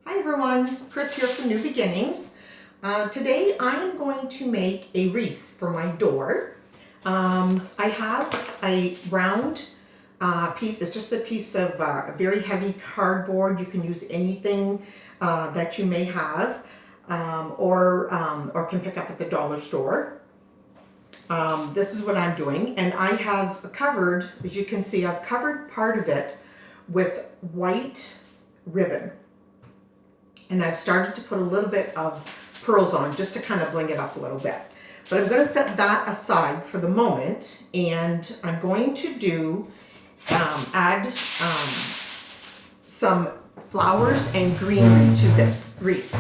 Hi everyone, Chris here from New Beginnings. Today I am going to make a wreath for my door. I have a round piece, it's just a piece of very heavy cardboard. You can use anything that you may have or can pick up at the dollar store. This is what I'm doing, and I have covered, as you can see, I've covered part of it with white ribbon. And I've started to put a little bit of pearls on just to kind of bling it up a little bit. But I'm going to set that aside for the moment, and I'm going to add some flowers and greenery to this wreath.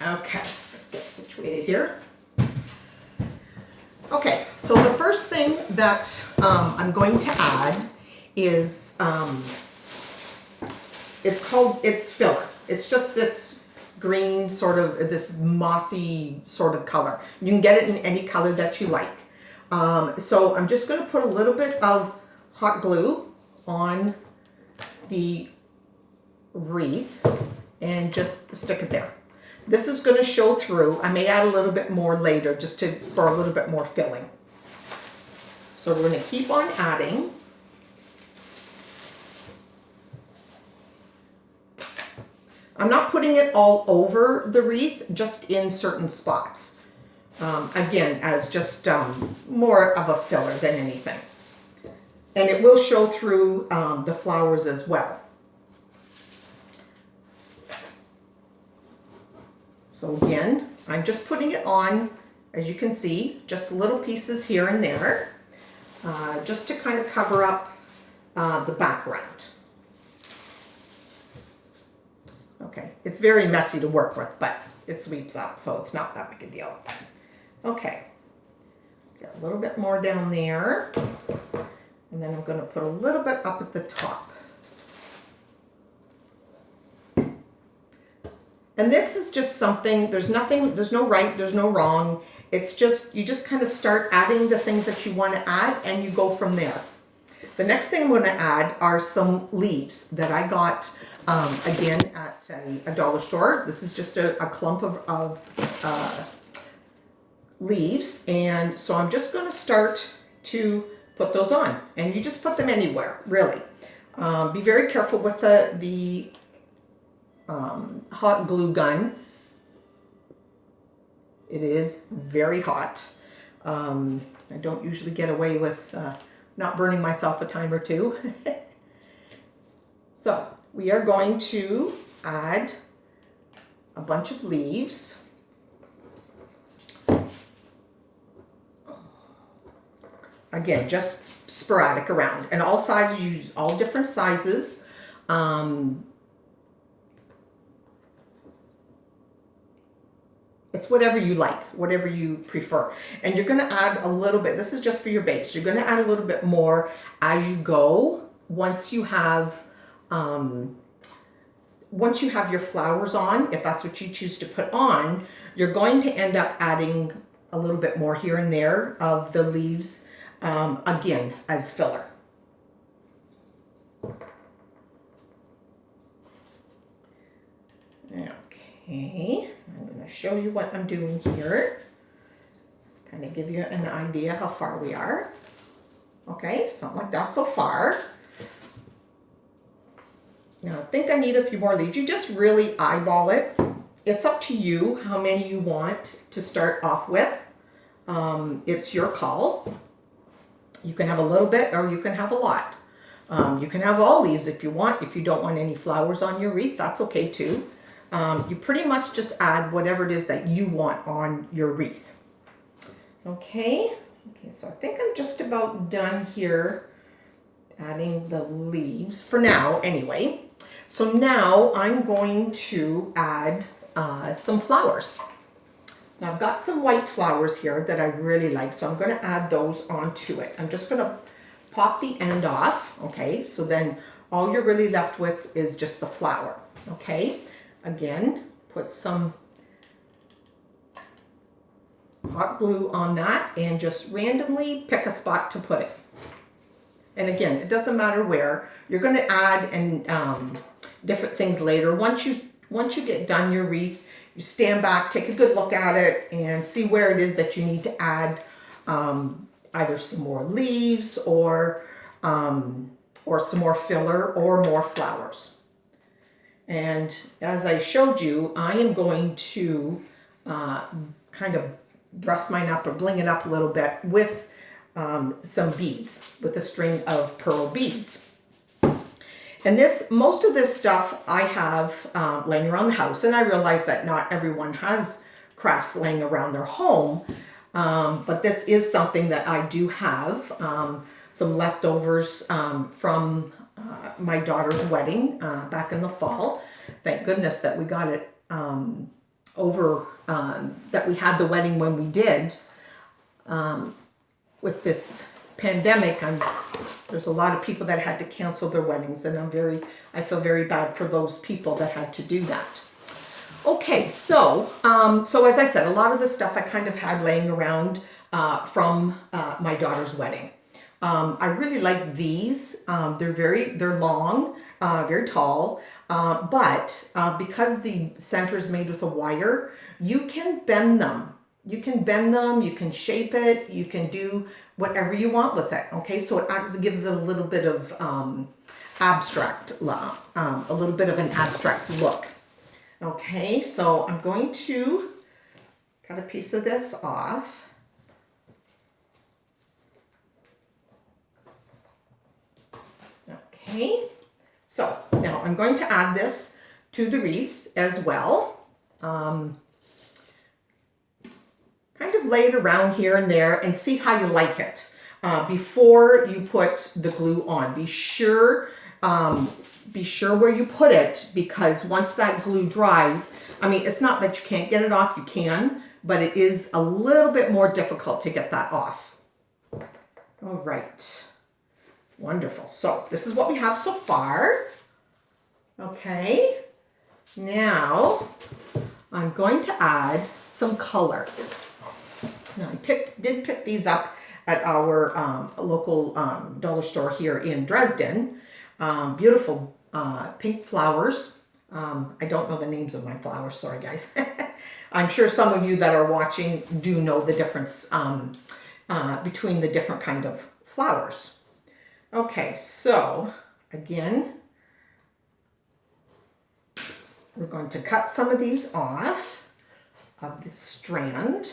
Okay, let's get situated here. Okay, so the first thing that I'm going to add is it's filler. It's just this green sort of, this mossy sort of color. You can get it in any color that you like. So I'm just going to put a little bit of hot glue on the wreath and just stick it there. This is going to show through. I may add a little bit more later just for a little bit more filling. So we're going to keep on adding. I'm not putting it all over the wreath, just in certain spots. Again, as just more of a filler than anything. And it will show through the flowers as well. So again, I'm just putting it on, as you can see, just little pieces here and there, just to kind of cover up the background. Okay, it's very messy to work with, but it sweeps up, so it's not that big a deal. Okay, got a little bit more down there, and then I'm going to put a little bit up at the top. And this is just something, there's no right, there's no wrong. It's just, you just kind of start adding the things that you want to add, and you go from there. The next thing I'm going to add are some leaves that I got, again, at a dollar store. This is just a clump of leaves. And so I'm just going to start to put those on. And you just put them anywhere, really. Be very careful with the hot glue gun. It is very hot. I don't usually get away with not burning myself a time or two. So we are going to add a bunch of leaves. Again, just sporadic around, and all sizes, use all different sizes. It's whatever you like, whatever you prefer. And you're going to add a little bit. This is just for your base. You're going to add a little bit more as you go. Once you have your flowers on, if that's what you choose to put on, you're going to end up adding a little bit more here and there of the leaves, again, as filler. Okay, I'm going to show you what I'm doing here. Kind of give you an idea how far we are. Okay, something like that so far. Now I think I need a few more leaves. You just really eyeball it. It's up to you how many you want to start off with. It's your call. You can have a little bit or you can have a lot. You can have all leaves if you want. If you don't want any flowers on your wreath, that's okay too. You pretty much just add whatever it is that you want on your wreath. Okay, so I think I'm just about done here adding the leaves for now anyway. So now I'm going to add some flowers. Now I've got some white flowers here that I really like, so I'm going to add those onto it. I'm just going to pop the end off, okay? So then all you're really left with is just the flower, okay? Again, put some hot glue on that and just randomly pick a spot to put it. And again, it doesn't matter where. You're going to add and different things later. Once you get done your wreath, you stand back, take a good look at it, and see where it is that you need to add either some more leaves or some more filler or more flowers. And as I showed you, I am going to kind of dress mine up or bling it up a little bit with some beads, with a string of pearl beads. And most of this stuff I have laying around the house, and I realize that not everyone has crafts laying around their home, but this is something that I do have, some leftovers from my daughter's wedding back in the fall. Thank goodness that we got it that we had the wedding when we did. With this pandemic, there's a lot of people that had to cancel their weddings, and I feel very bad for those people that had to do that. Okay, so as I said, a lot of the stuff I kind of had laying around from my daughter's wedding. I really like these. They're long, very tall, but because the center is made with a wire, you can bend them. You can shape it, you can do whatever you want with it. Okay, so it actually gives it a little bit of a little bit of an abstract look. Okay, so I'm going to cut a piece of this off. Okay, so now I'm going to add this to the wreath as well. Kind of lay it around here and there and see how you like it before you put the glue on. Be sure where you put it, because once that glue dries, I mean, it's not that you can't get it off, you can, but it is a little bit more difficult to get that off. All right, wonderful. So this is what we have so far. Okay, now I'm going to add some color. Now I did pick these up at our local dollar store here in Dresden. Beautiful pink flowers. I don't know the names of my flowers, sorry guys. I'm sure some of you that are watching do know the difference between the different kind of flowers. Okay, so again, we're going to cut some of these off of this strand.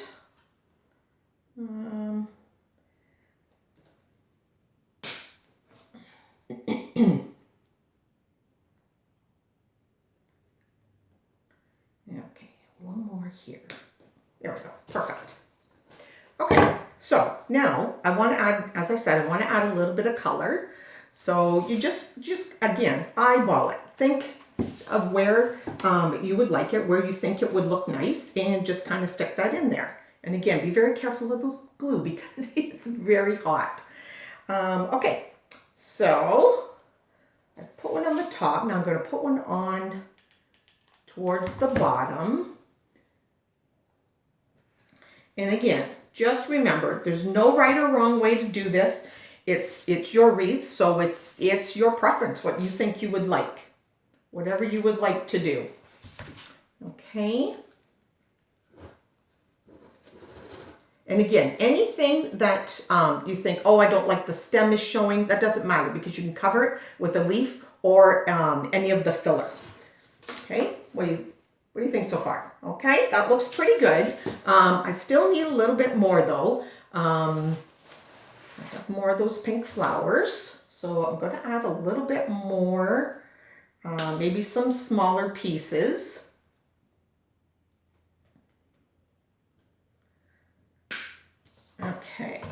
Okay, one more here. There we go, perfect. Okay, so now I want to add, as I said, I want to add a little bit of color. So you just again, eyeball it. Think of where you would like it, where you think it would look nice, and just kind of stick that in there. And again, be very careful with the glue because it's very hot. Okay, so I put one on the top. Now I'm going to put one on towards the bottom. And again, just remember, there's no right or wrong way to do this. It's your wreath, so it's your preference, what you think you would like. Whatever you would like to do. Okay. And again, anything that you think, oh, I don't like the stem is showing, that doesn't matter because you can cover it with a leaf or any of the filler. Okay, what do you think so far? Okay, that looks pretty good. I still need a little bit more though. I have more of those pink flowers. So I'm going to add a little bit more, maybe some smaller pieces. Okay,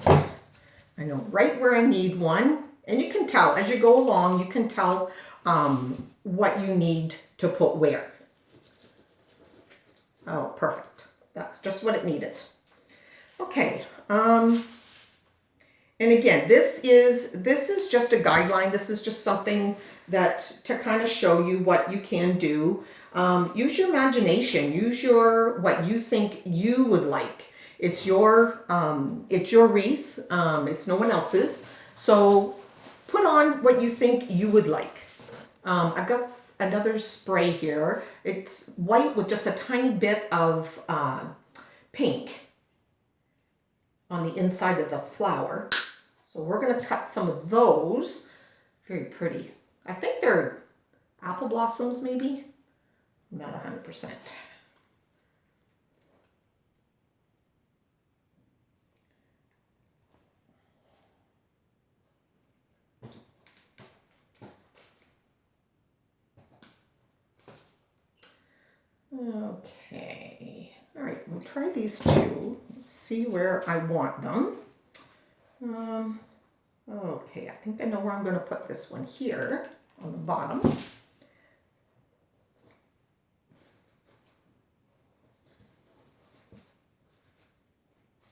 I know right where I need one, and you can tell as you go along, you can tell what you need to put where. Oh, perfect. That's just what it needed. Okay, and again, this is just a guideline. This is just something that to kind of show you what you can do. Use your imagination. Use what you think you would like. It's your wreath. It's no one else's. So put on what you think you would like. I've got another spray here. It's white with just a tiny bit of pink on the inside of the flower. So we're going to cut some of those. Very pretty. I think they're apple blossoms maybe. I'm not 100%. Okay, all right, we'll try these two. Let's see where I want them. Okay, I think I know where I'm going to put this one here on the bottom.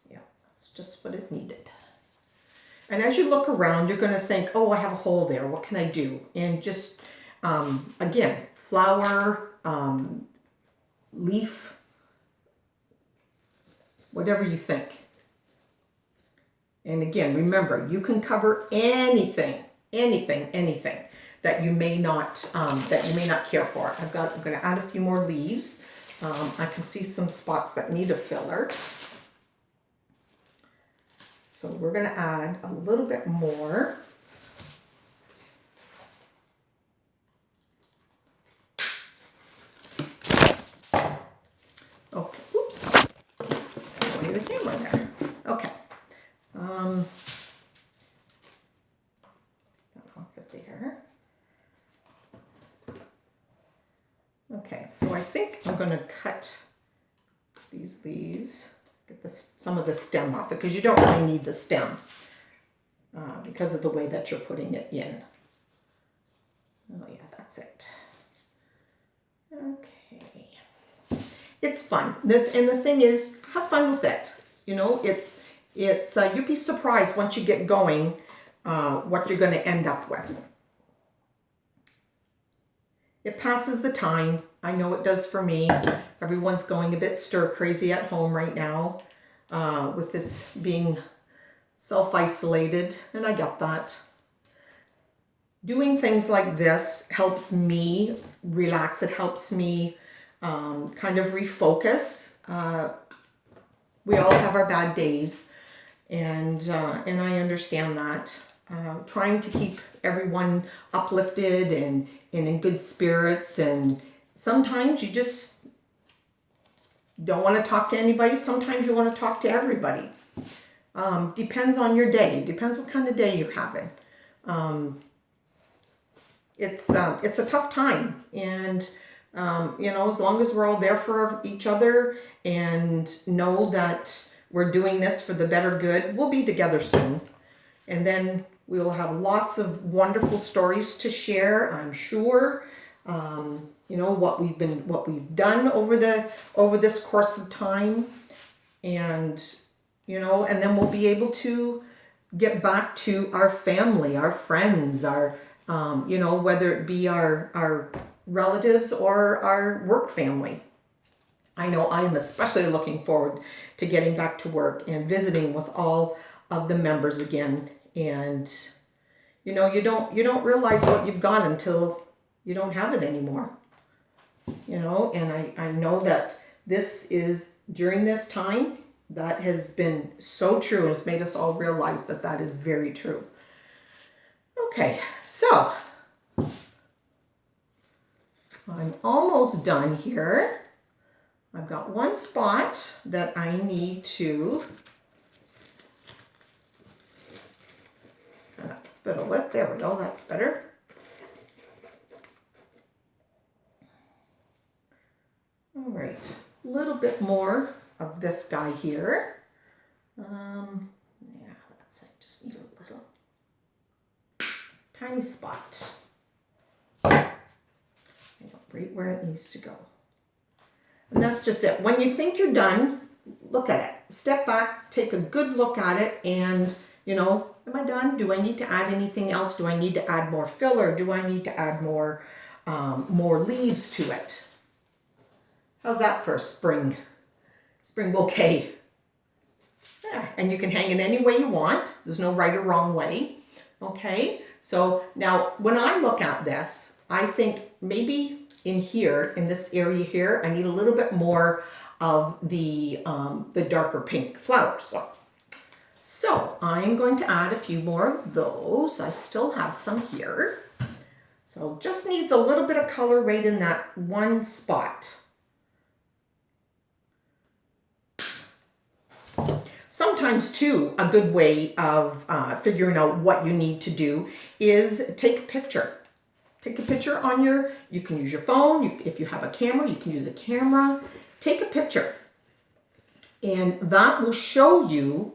Yeah, that's just what it needed. And as you look around, you're going to think, oh, I have a hole there. What can I do? And just, again, flower, leaf, whatever you think. And again, remember, you can cover anything that you may not care for. I'm going to add a few more leaves. I can see some spots that need a filler. So we're going to add a little bit more. Okay, oops. Way the camera there. Okay. Off it there. Okay, so I think I'm going to cut these leaves, get some of the stem off it, because you don't really need the stem because of the way that you're putting it in. Oh yeah, that's it. Okay. It's fun. And the thing is, have fun with it. You know, it's you'd be surprised once you get going what you're going to end up with. It passes the time. I know it does for me. Everyone's going a bit stir crazy at home right now with this being self-isolated, and I get that. Doing things like this helps me relax. It helps me kind of refocus. We all have our bad days, and I understand that. Trying to keep everyone uplifted and in good spirits, and sometimes you just don't want to talk to anybody. Sometimes you want to talk to everybody. Depends on your day. Depends what kind of day you're having. It's a tough time, and you know, as long as we're all there for each other and know that we're doing this for the better good, we'll be together soon, and then we'll have lots of wonderful stories to share, I'm sure. You know, what we've done over this course of time, and you know, and then we'll be able to get back to our family, our friends, our you know, whether it be our relatives or our work family. I know I'm especially looking forward to getting back to work and visiting with all of the members again. And you know, you don't realize what you've got until you don't have it anymore. You know, and I know that this is, during this time, that has been so true and has made us all realize that that is very true. Okay, so I'm almost done here. I've got one spot that I need to fiddle with. There we go, that's better. All right, a little bit more of this guy here. Yeah, that's it. Just need a little tiny spot. Right where it needs to go. And that's just it. When you think you're done, look at it. Step back, take a good look at it, and you know, am I done? Do I need to add anything else? Do I need to add more filler? Do I need to add more leaves to it? How's that for a spring bouquet? Yeah, and you can hang it any way you want. There's no right or wrong way. Okay, so now when I look at this, I think maybe in here, in this area here, I need a little bit more of the darker pink flowers. So I'm going to add a few more of those. I still have some here. So just needs a little bit of color right in that one spot. Sometimes too, a good way of figuring out what you need to do is take a picture. Take a picture on you can use your phone. If you have a camera, you can use a camera. Take a picture. And that will show you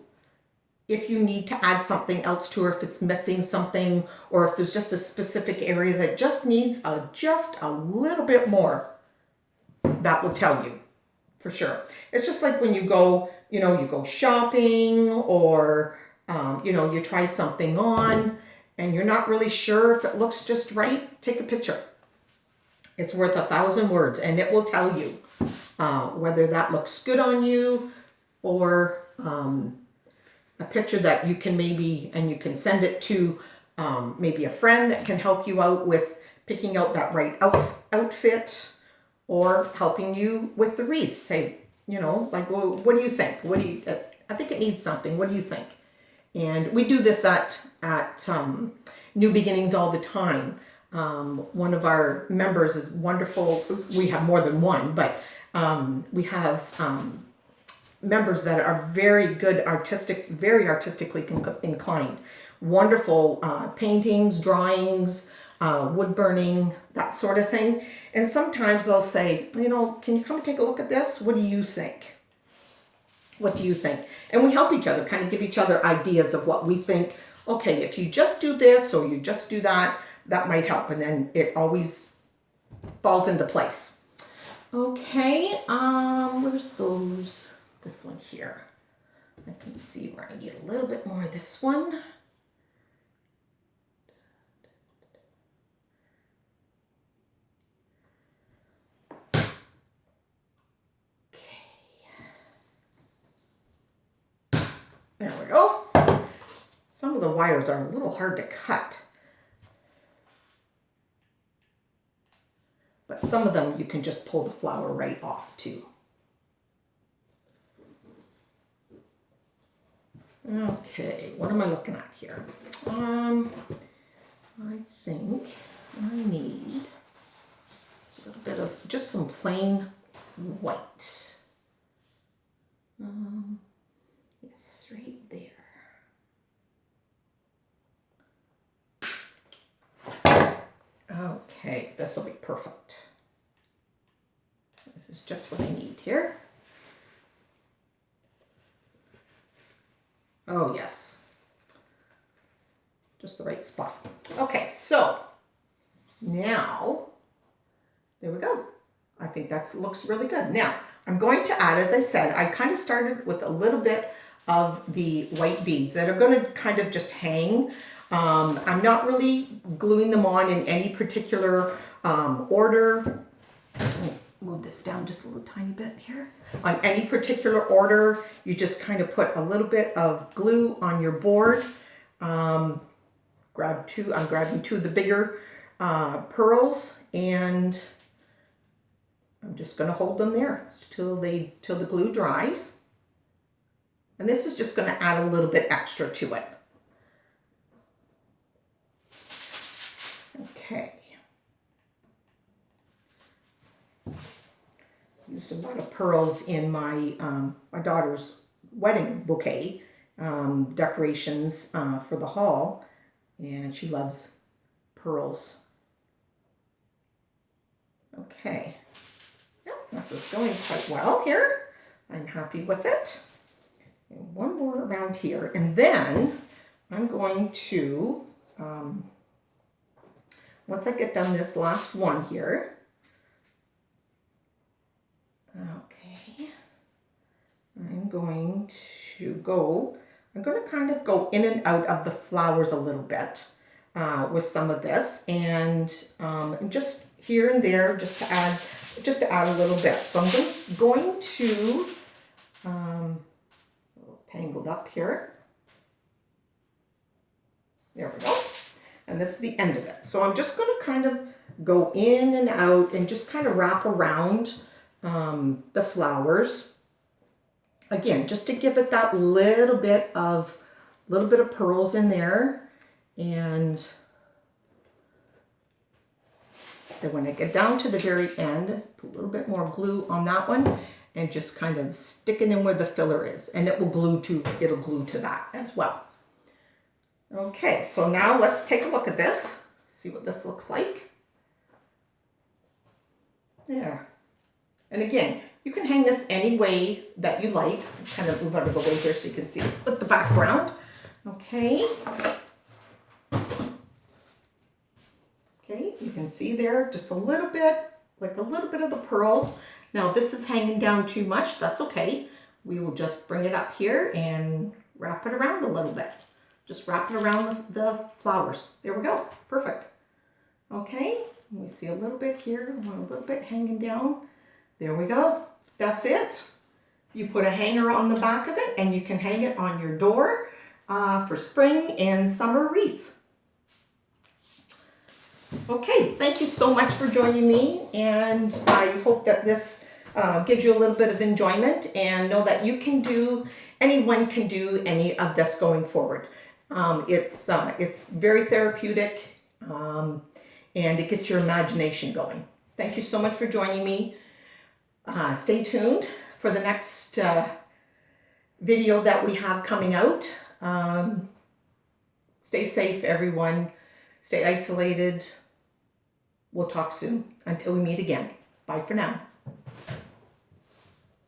if you need to add something else to her, if it's missing something, or if there's just a specific area that just needs just a little bit more. That will tell you for sure. It's just like when you go, you go shopping, or you try something on and you're not really sure if it looks just right. Take a picture. It's worth 1,000 words, and it will tell you whether that looks good on you, or a picture that you can you can send it to maybe a friend that can help you out with picking out that right outfit, or helping you with the wreath. Say, like, well, what do you think? I think it needs something. What do you think? And we do this at New Beginnings all the time. One of our members is wonderful. We have more than one, but we have members that are very good very artistically inclined. Wonderful paintings, drawings, wood burning, that sort of thing. And sometimes they'll say, can you come and take a look at this? What do you think? What do you think? And we help each other, kind of give each other ideas of what we think. Okay, if you just do this or you just do that, that might help. And then it always falls into place. Okay, where's those? This one here. I can see where I need a little bit more of this one. There we go. Some of the wires are a little hard to cut, but some of them you can just pull the flower right off too. Okay, what am I looking at here? I think I need a little bit of just some plain white. It's right there. Okay, this will be perfect. This is just what I need here. Oh yes, just the right spot. Okay, so now, there we go. I think that looks really good. Now, I'm going to add, as I said, I kind of started with a little bit of the white beads that are going to kind of just hang. I'm not really gluing them on in any particular order. Move this down just a little tiny bit here. On any particular order, you just kind of put a little bit of glue on your board. I'm grabbing two of the bigger pearls, and I'm just going to hold them there till the glue dries. And this is just going to add a little bit extra to it. Okay. Used a lot of pearls in my my daughter's wedding bouquet decorations for the hall, and she loves pearls. Okay, yep, this is going quite well here. I'm happy with it. And one more around here, and then I'm going to once I get done this last one here. Okay, I'm going to kind of go in and out of the flowers a little bit with some of this, and just here and there, just to add a little bit. So I'm going to a little tangled up here. There we go. And this is the end of it. So I'm just going to kind of go in and out and just kind of wrap around the flowers. Again, just to give it that little bit of pearls in there. And then when I get down to the very end, put a little bit more glue on that one and just kind of stick it in where the filler is, and it'll glue to that as well. Okay, so now let's take a look at this, see what this looks like. There. And again, you can hang this any way that you like. Kind of move out of the way here so you can see it with the background. Okay. Okay, you can see there just a little bit, like a little bit of the pearls. Now, if this is hanging down too much, that's okay. We will just bring it up here and wrap it around a little bit. Just wrap it around the flowers. There we go. Perfect. Okay, we see a little bit here, a little bit hanging down. There we go. That's it. You put a hanger on the back of it and you can hang it on your door for spring and summer wreath. Okay, thank you so much for joining me, and I hope that this gives you a little bit of enjoyment, and know that anyone can do any of this going forward. It's very therapeutic, and it gets your imagination going. Thank you so much for joining me. Stay tuned for the next video that we have coming out. Stay safe, everyone. Stay isolated. We'll talk soon. Until we meet again. Bye for now.